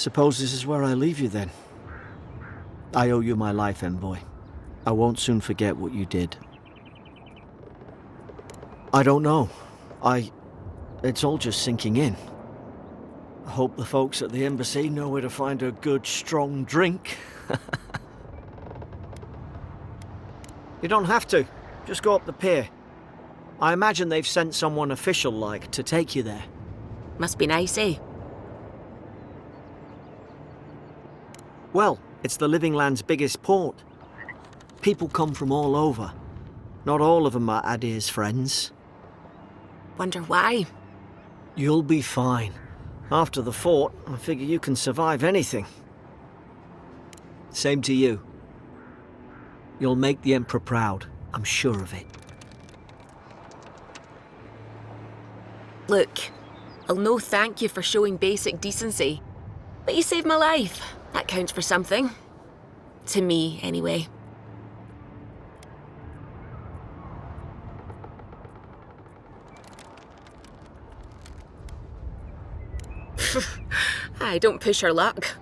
Suppose this is where I leave you then. I owe you my life, envoy. I won't soon forget what you did. I don't know. It's all just sinking in. I hope the folks at the embassy know where to find a good, strong drink. You don't have to. Just go up the pier. I imagine they've sent someone official-like to take you there. Must be nice, eh? Well, it's the Living Land's biggest port. People come from all over. Not all of them are Adir's friends. Wonder why? You'll be fine. After the fort, I figure you can survive anything. Same to you. You'll make the Emperor proud, I'm sure of it. Look, I'll no thank you for showing basic decency. But you saved my life. That counts for something. To me, anyway. Aye, don't push our luck.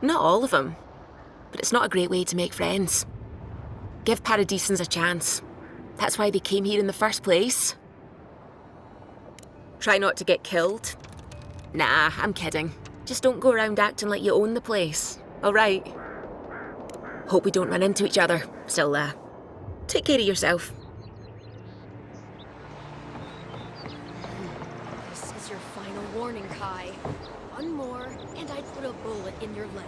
Not all of them, but it's not a great way to make friends. Give Paradisans a chance. That's why they came here in the first place. Try not to get killed. Nah, I'm kidding. Just don't go around acting like you own the place, alright? Hope we don't run into each other. Still, take care of yourself. This is your final warning, Kai. One more, and I'd put a bullet in your leg.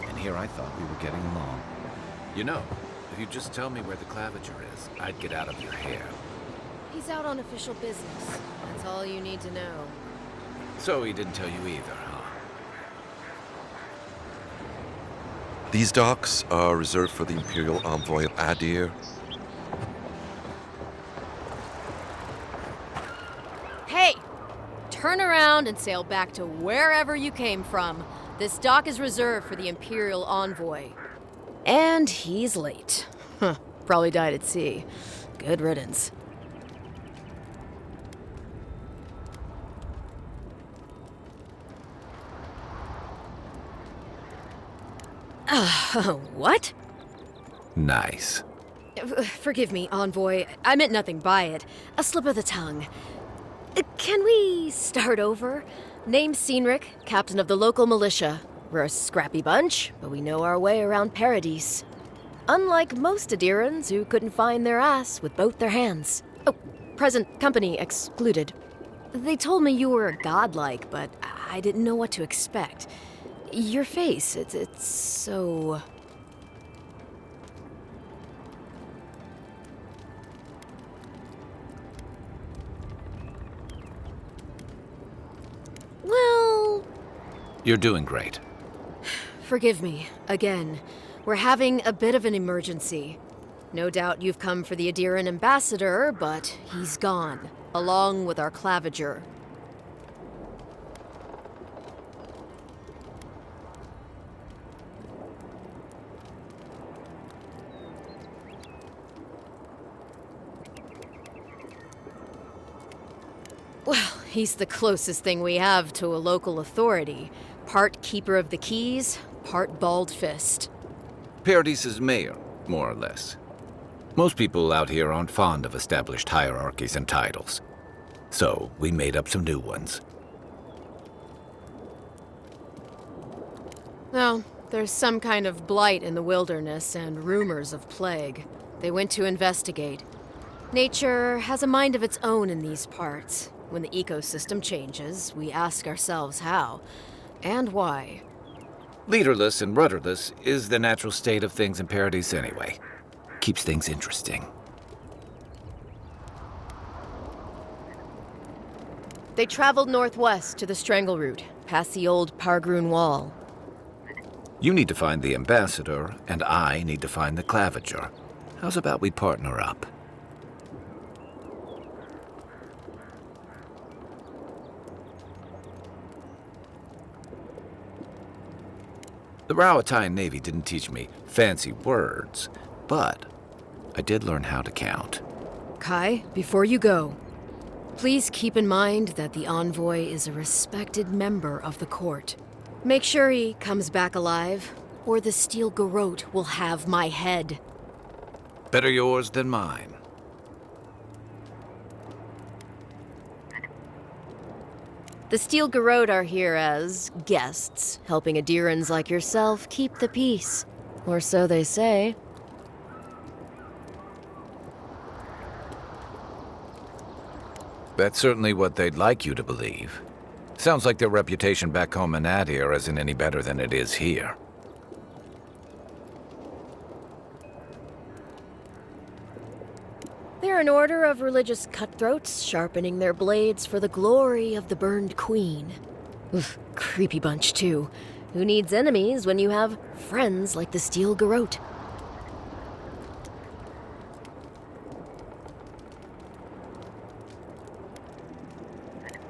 And here I thought we were getting along. You know, if you just tell me where the Claviger is, I'd get out of your hair. He's out on official business. That's all you need to know. So he didn't tell you either, huh? These docks are reserved for the Imperial Envoy of Aedyr. Hey! Turn around and sail back to wherever you came from. This dock is reserved for the Imperial Envoy. And he's late. Huh, probably died at sea. Good riddance. What? Nice. Forgive me, Envoy. I meant nothing by it. A slip of the tongue. Can we start over? Name's Cynrie, captain of the local militia. We're a scrappy bunch, but we know our way around Paradis. Unlike most Aedirans who couldn't find their ass with both their hands. Oh, present company excluded. They told me you were godlike, but I didn't know what to expect. Your face, it's so... Well... You're doing great. Forgive me, again. We're having a bit of an emergency. No doubt you've come for the Aedyran Ambassador, but he's gone, along with our Claviger. Well, he's the closest thing we have to a local authority. Part keeper of the keys, part bald fist. Paradis' mayor, more or less. Most people out here aren't fond of established hierarchies and titles. So, we made up some new ones. Well, there's some kind of blight in the wilderness and rumors of plague. They went to investigate. Nature has a mind of its own in these parts. When the ecosystem changes, we ask ourselves how and why. Leaderless and rudderless is the natural state of things in Paradis anyway. Keeps things interesting. They traveled northwest to the Strangle Route, past the old Pargroon Wall. You need to find the Ambassador, and I need to find the Claviger. How's about we partner up? The Rauatai Navy didn't teach me fancy words, but I did learn how to count. Kai, before you go, Please keep in mind that the envoy is a respected member of the court. Make sure he comes back alive, or the Steel Garrote will have my head. Better yours than mine. The Steel Garrote are here as guests, helping Aedirans like yourself keep the peace. Or so they say. That's certainly what they'd like you to believe. Sounds like their reputation back home in Aedyr isn't any better than it is here. They're an order of religious cutthroats, sharpening their blades for the glory of the burned queen. Oof, creepy bunch, too. Who needs enemies when you have friends like the Steel Garrote?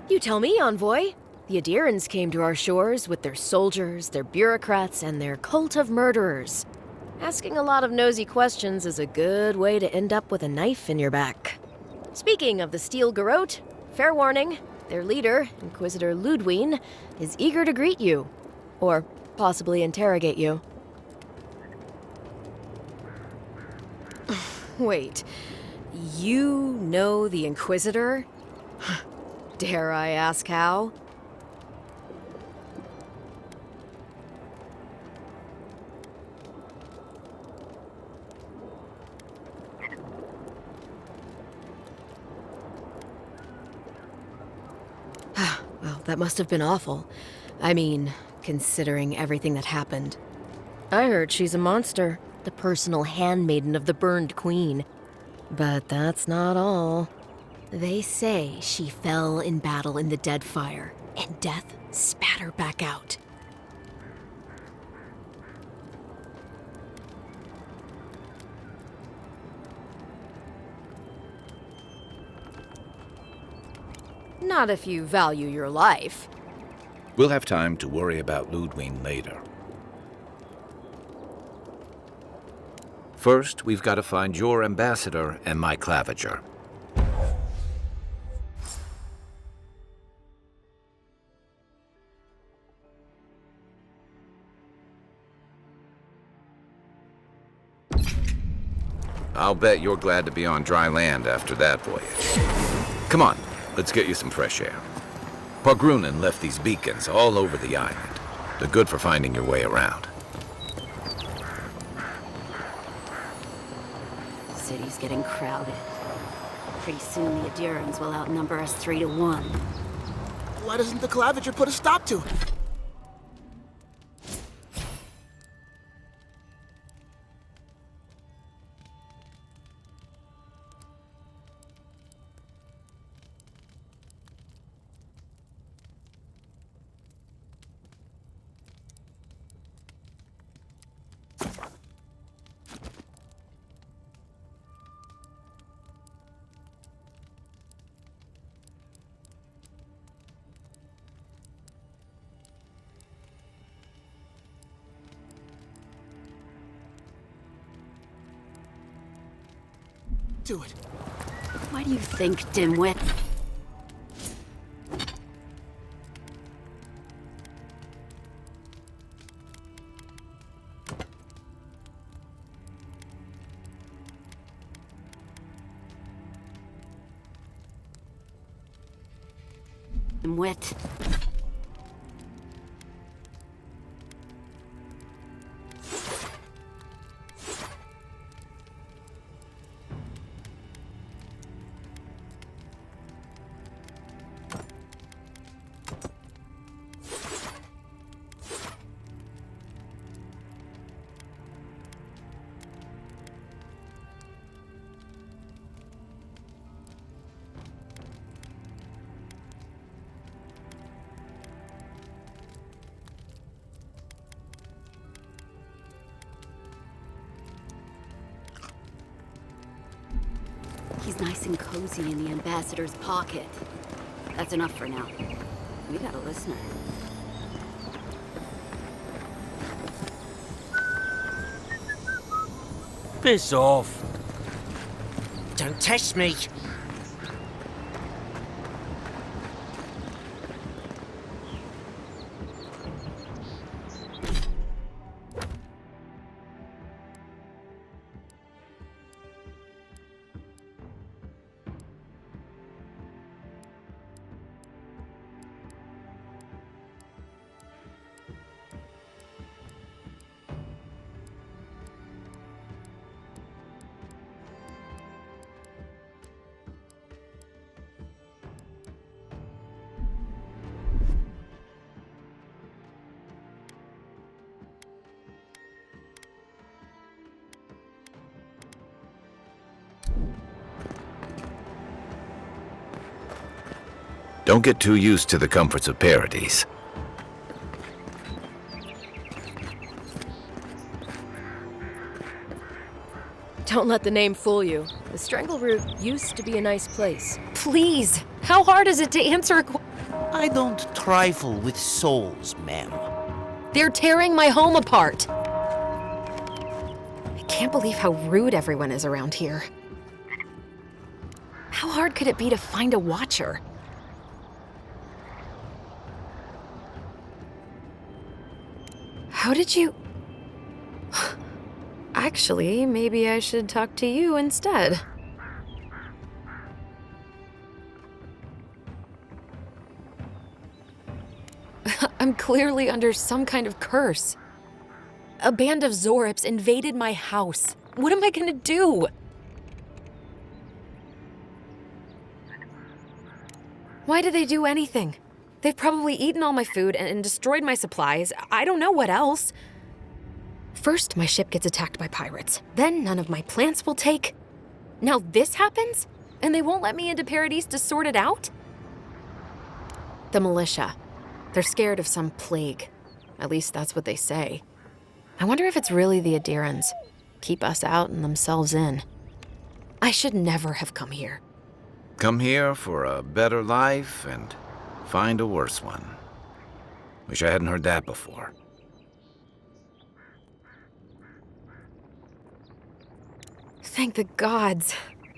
You tell me, Envoy. The Aedirans came to our shores with their soldiers, their bureaucrats, and their cult of murderers. Asking a lot of nosy questions is a good way to end up with a knife in your back. Speaking of the Steel Garrote, fair warning, their leader, Inquisitor Ludwine, is eager to greet you. Or possibly interrogate you. Wait, you know the Inquisitor? Dare I ask how? Well, that must have been awful. I mean, considering everything that happened. I heard she's a monster, the personal handmaiden of the burned queen. But that's not all. They say she fell in battle in the Deadfire, and death spat her back out. Not if you value your life. We'll have time to worry about Ludwine later. First, we've got to find your ambassador and my Claviger. I'll bet you're glad to be on dry land after that voyage. Come on, let's get you some fresh air. Pogrunen left these beacons all over the island. They're good for finding your way around. The city's getting crowded. Pretty soon the Aedirans will outnumber us 3-1. Why doesn't the Claviger put a stop to it? Do it. Why do you think, dimwit? Dimwit. He's nice and cozy in the Ambassador's pocket. That's enough for now. We got a listener. Piss off. Don't test me. Don't get too used to the comforts of Paradis. Don't let the name fool you. The Strangle Root used to be a nice place. Please! How hard is it to answer a I don't trifle with souls, ma'am. They're tearing my home apart! I can't believe how rude everyone is around here. How hard could it be to find a watcher? How did you... Actually, maybe I should talk to you instead. I'm clearly under some kind of curse. A band of Zorips invaded my house. What am I gonna do? Why did they do anything? They've probably eaten all my food and destroyed my supplies. I don't know what else. First, my ship gets attacked by pirates. Then none of my plants will take. Now this happens? And they won't let me into Paradis to sort it out? The Militia. They're scared of some plague. At least that's what they say. I wonder if it's really the Aedyarans. Keep us out and themselves in. I should never have come here. Come here for a better life and find a worse one. Wish I hadn't heard that before. Thank the gods.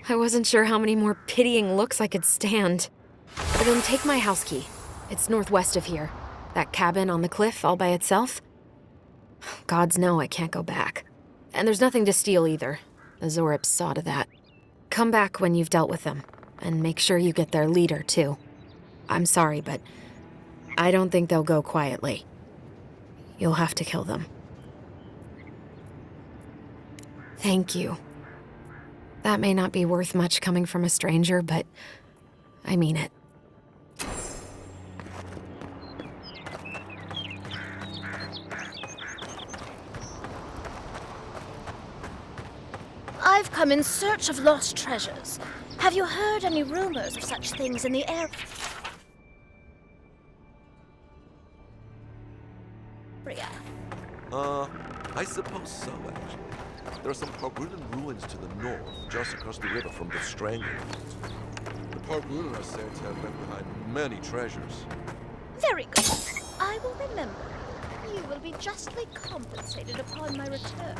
I wasn't sure how many more pitying looks I could stand. But then take my house key. It's northwest of here. That cabin on the cliff all by itself. Gods know I can't go back. And there's nothing to steal either. The Zorips saw to that. Come back when you've dealt with them. And make sure you get their leader, too. I'm sorry, but I don't think they'll go quietly. You'll have to kill them. Thank you. That may not be worth much coming from a stranger, but I mean it. I've come in search of lost treasures. Have you heard any rumors of such things in the area? I suppose so, actually. There are some Pargrunan ruins to the north, just across the river from the Stranglehold. The Pargrunan are said to have left behind many treasures. Very good. I will remember. You will be justly compensated upon my return.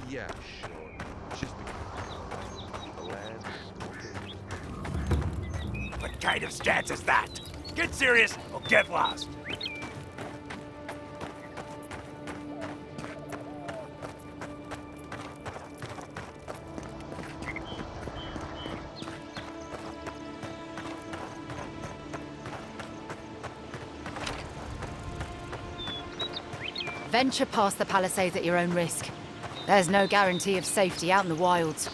Yeah, sure. She's the land. What kind of stance is that? Get serious or get lost. Venture past the Palisades at your own risk. There's no guarantee of safety out in the wilds.